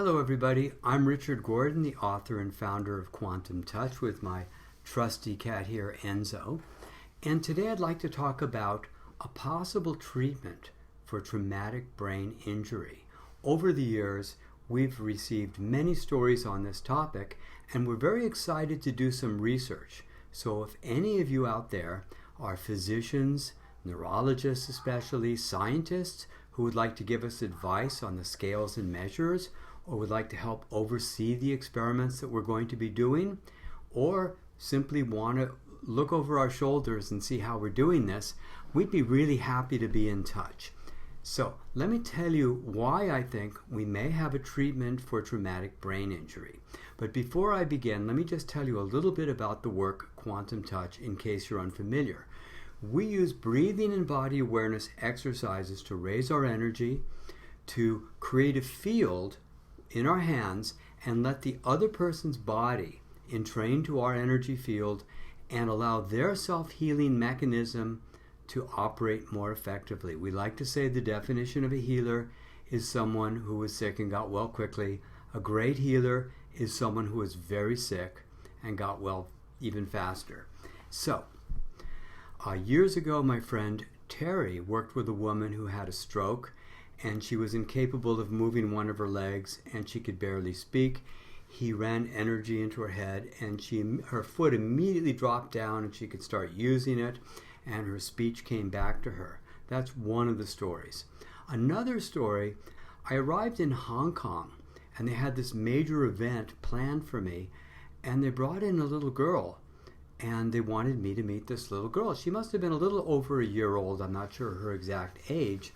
Hello, everybody. I'm Richard Gordon, the author and founder of Quantum Touch, with my trusty cat here, Enzo. And today I'd like to talk about a possible treatment for traumatic brain injury. Over the years, we've received many stories on this topic, and we're very excited to do some research. So if any of you out there are physicians, neurologists especially, scientists who would like to give us advice on the scales and measures, or would like to help oversee the experiments that we're going to be doing, or simply want to look over our shoulders and see how we're doing this, we'd be really happy to be in touch. So let me tell you why I think we may have a treatment for traumatic brain injury. But before I begin, let me just tell you a little bit about the work Quantum Touch in case you're unfamiliar. We use breathing and body awareness exercises to raise our energy, to create a field in our hands and let the other person's body entrain to our energy field and allow their self-healing mechanism to operate more effectively. We like to say the definition of a healer is someone who was sick and got well quickly. A great healer is someone who was very sick and got well even faster. So, years ago, my friend Terry worked with a woman who had a stroke, and she was incapable of moving one of her legs, and she could barely speak. He ran energy into her head, and her foot immediately dropped down, and she could start using it, and her speech came back to her. That's one of the stories. Another story, I arrived in Hong Kong, and they had this major event planned for me, and they brought in a little girl, and they wanted me to meet this little girl. She must have been a little over a year old. I'm not sure her exact age.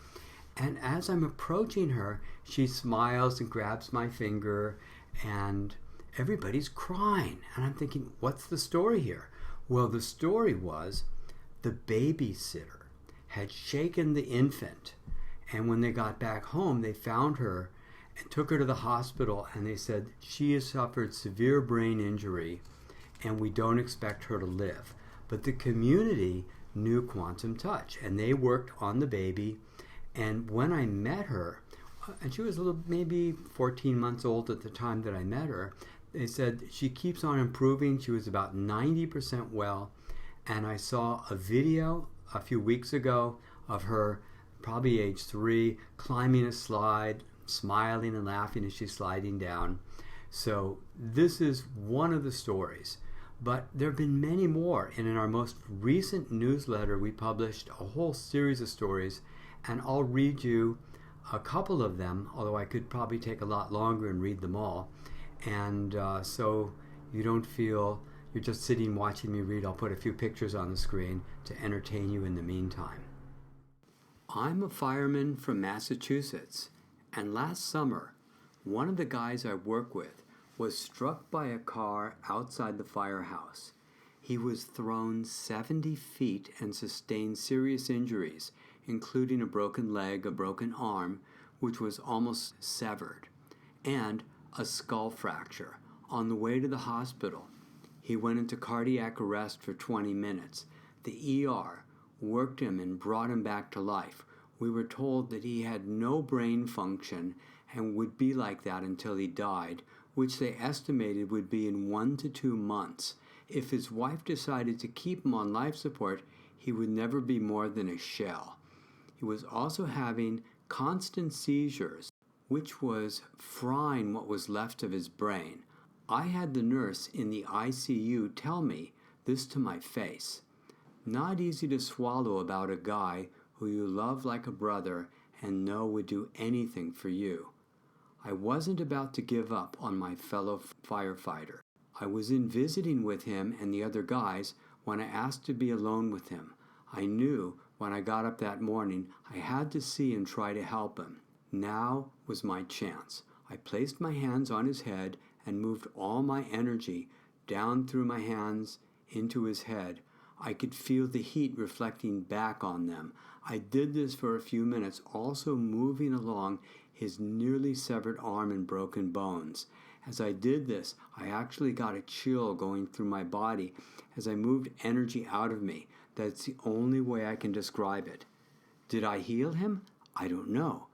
And as I'm approaching her, she smiles and grabs my finger, and everybody's crying. And I'm thinking, what's the story here? Well, the story was the babysitter had shaken the infant, and when they got back home, they found her and took her to the hospital, and they said she has suffered severe brain injury, and we don't expect her to live. But the community knew Quantum Touch, and they worked on the baby. And when I met her, and she was maybe 14 months old at the time that I met her, they said she keeps on improving. She was about 90% well. And I saw a video a few weeks ago of her, probably age 3, climbing a slide, smiling and laughing as she's sliding down. So this is one of the stories. But there have been many more. And in our most recent newsletter, we published a whole series of stories. And I'll read you a couple of them, although I could probably take a lot longer and read them all. And so you don't feel you're just sitting watching me read. I'll put a few pictures on the screen to entertain you in the meantime. I'm a fireman from Massachusetts, and last summer, one of the guys I work with was struck by a car outside the firehouse. He was thrown 70 feet and sustained serious injuries, including a broken leg, a broken arm, which was almost severed, and a skull fracture. On the way to the hospital, he went into cardiac arrest for 20 minutes. The ER worked him and brought him back to life. We were told that he had no brain function and would be like that until he died, which they estimated would be in 1 to 2 months. If his wife decided to keep him on life support, he would never be more than a shell. He was also having constant seizures, which was frying what was left of his brain. I had the nurse in the ICU tell me this to my face. Not easy to swallow about a guy who you love like a brother and know would do anything for you. I wasn't about to give up on my fellow firefighter. I was in visiting with him and the other guys when I asked to be alone with him. I knew when I got up that morning I had to see and try to help him. Now was my chance. I placed my hands on his head and moved all my energy down through my hands into his head. I could feel the heat reflecting back on them. I did this for a few minutes, also moving along his nearly severed arm and broken bones. As I did this, I actually got a chill going through my body as I moved energy out of me. That's the only way I can describe it. Did I heal him? I don't know.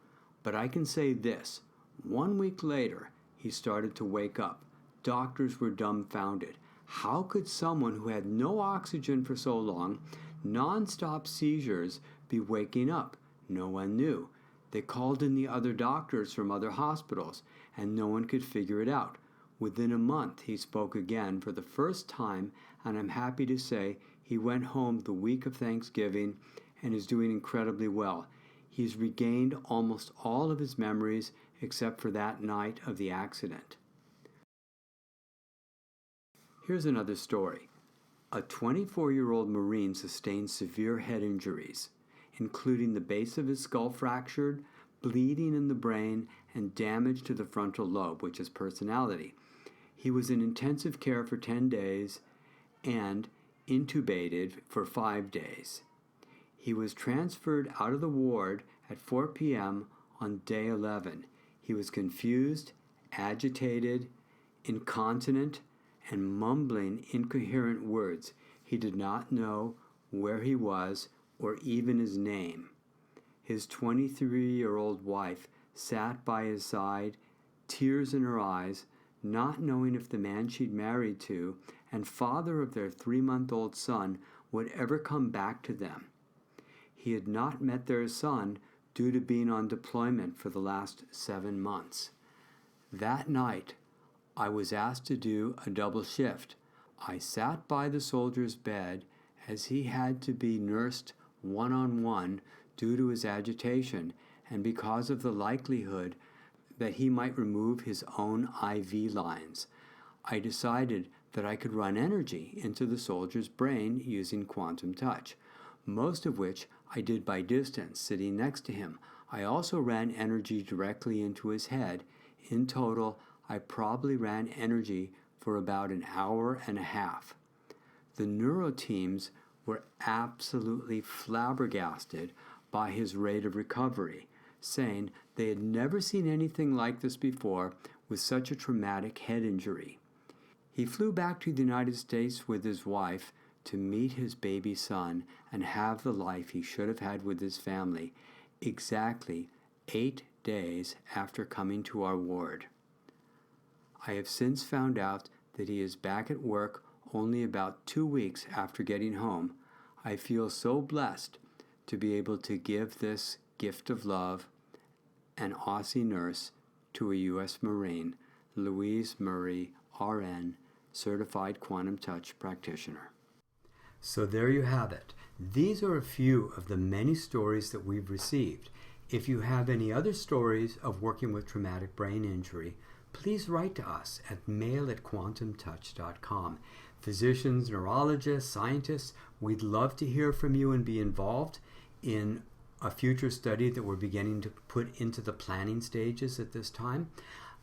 But I can say this. 1 week later, he started to wake up. Doctors were dumbfounded. How could someone who had no oxygen for so long, non-stop seizures, be waking up? No one knew. They called in the other doctors from other hospitals, and no one could figure it out. Within a month, he spoke again for the first time, and I'm happy to say he went home the week of Thanksgiving and is doing incredibly well. He's regained almost all of his memories except for that night of the accident. Here's another story. A 24-year-old Marine sustained severe head injuries, including the base of his skull fractured, bleeding in the brain, and damage to the frontal lobe, which is personality. He was in intensive care for 10 days and intubated for 5 days. He was transferred out of the ward at 4 p.m. on day 11. He was confused, agitated, incontinent, and mumbling incoherent words. He did not know where he was or even his name. His 23-year-old wife sat by his side, tears in her eyes, not knowing if the man she'd married to and father of their 3-month-old son would ever come back to them. He had not met their son due to being on deployment for the last 7 months. That night, I was asked to do a double shift. I sat by the soldier's bed as he had to be nursed one-on-one due to his agitation and because of the likelihood that he might remove his own IV lines. I decided that I could run energy into the soldier's brain using quantum touch, most of which I did by distance, sitting next to him. I also ran energy directly into his head. In total, I probably ran energy for about an hour and a half. The neuro teams were absolutely flabbergasted by his rate of recovery, saying they had never seen anything like this before with such a traumatic head injury. He flew back to the United States with his wife to meet his baby son and have the life he should have had with his family exactly 8 days after coming to our ward. I have since found out that he is back at work only about 2 weeks after getting home. I feel so blessed to be able to give this gift of love, an Aussie nurse to a U.S. Marine, Louise Murray, RN, Certified Quantum Touch Practitioner. So there you have it. These are a few of the many stories that we've received. If you have any other stories of working with traumatic brain injury, please write to us at mail@quantumtouch.com. Physicians, neurologists, scientists, we'd love to hear from you and be involved in a future study that we're beginning to put into the planning stages at this time.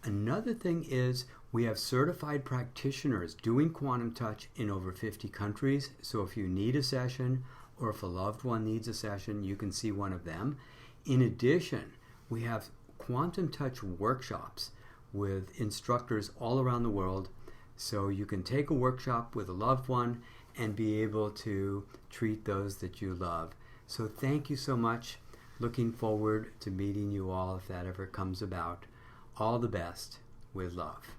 Another thing is we have certified practitioners doing quantum touch in over 50 countries. So if you need a session or if a loved one needs a session, you can see one of them. In addition, we have quantum touch workshops with instructors all around the world. So you can take a workshop with a loved one and be able to treat those that you love. So thank you so much. Looking forward to meeting you all if that ever comes about. All the best with love.